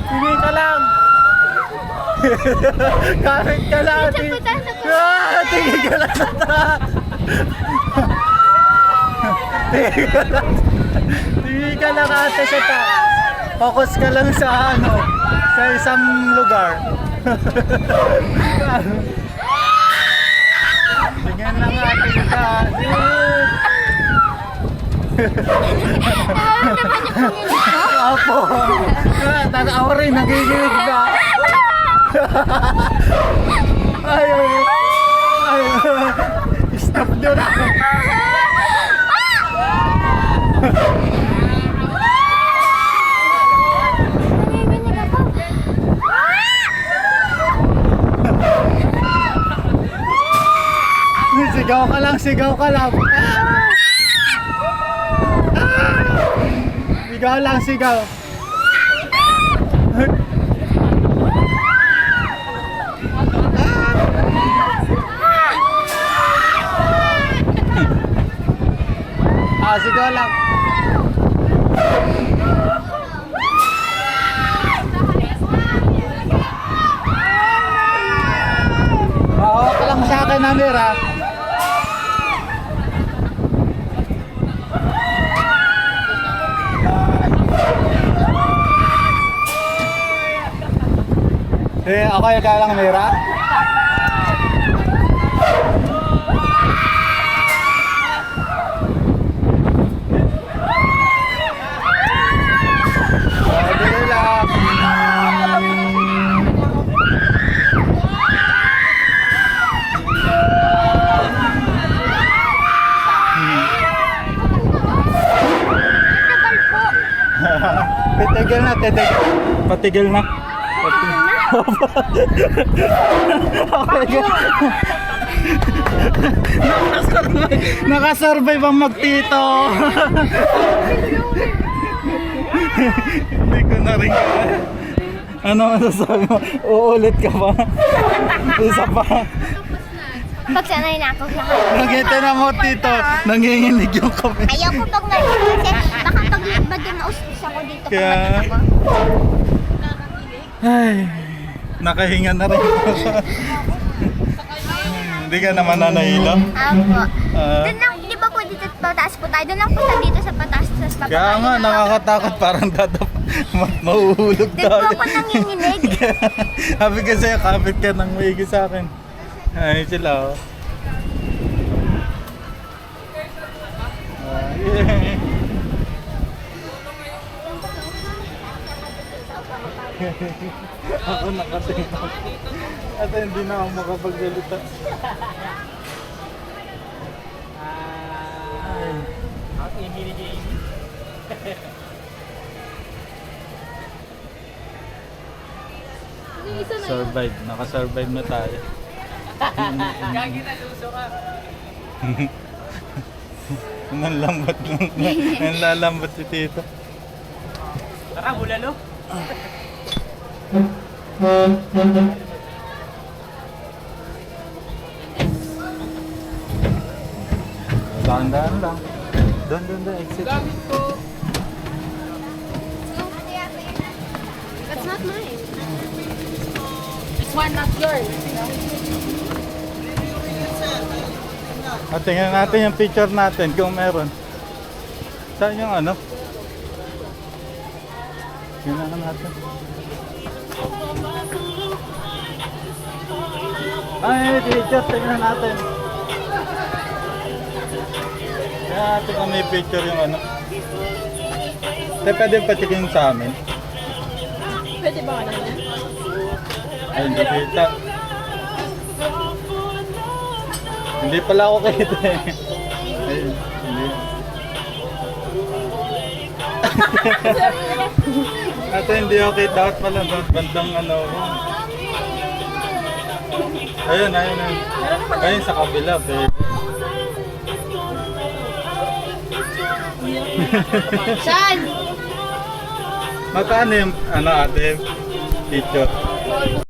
Hindi ka lang. Kahit ka lang. Tingin ka lang. Tingin ka lang ate sa ta. Focus ka lang sa ano, sa isang lugar. Tingnan lang ate sa ta. Apo. Ako rin, nagigilig na. Ayaw. Stop nyo na. Sigaw ka lang. Sigaw lang, sigaw. Sigaw lang. Hawak ka lang sa akin, Amir, ha? Ako yung kalang Mira. Patigil na. Nakasurvive ang magtito. Hindi ko na rin. Ano masasabi mo? Uulit ka ba? Isa pa. Pag sanay na ako sa Nakita na mo tito, nanginginig yung kape. ayaw ko pag narinig kasi baka pag bagay maustos ako dito pag Kaya- ako. Ay, nakahinga na rin ako. Hindi ka naman nanahilo? Apo. Ah. Doon lang, di ba po dito pataas po tayo? Doon lang po sa dito sa pataas. Kaya nga, nakakatakot, parang mahuhulog Doon po tayo. ako nanginginig. Sabi ka sa'yo, kapit ka ng maigi sa akin. Ay, sila oh. Ay. Ako nakatingin. At hindi na ako makapagsalita. Survive, nakasurvive na tayo. Gagi na, luso ka. Nanlambot lang. Nanlalambot si Tito. Tara, bulalo. Dahan-dahan lang. Doon, exit. Gamit ko. That's not mine. This one not yours. At tingnan natin yung picture natin kung meron. Saan yung ano? Tingnan natin. Ay, picture, tingnan natin. Kaya natin kung may picture yung ano. Pwede pa checkin sa amin. Pwede ba ka naman? Ay, hindi kita. Hindi pala ako kita eh. Ay, hindi. Ate, hindi ako kita. Dapat pala bandang ano. Ayun. Ayun sa kabila, babe. Saan? Magkano yung ano ate? Picture.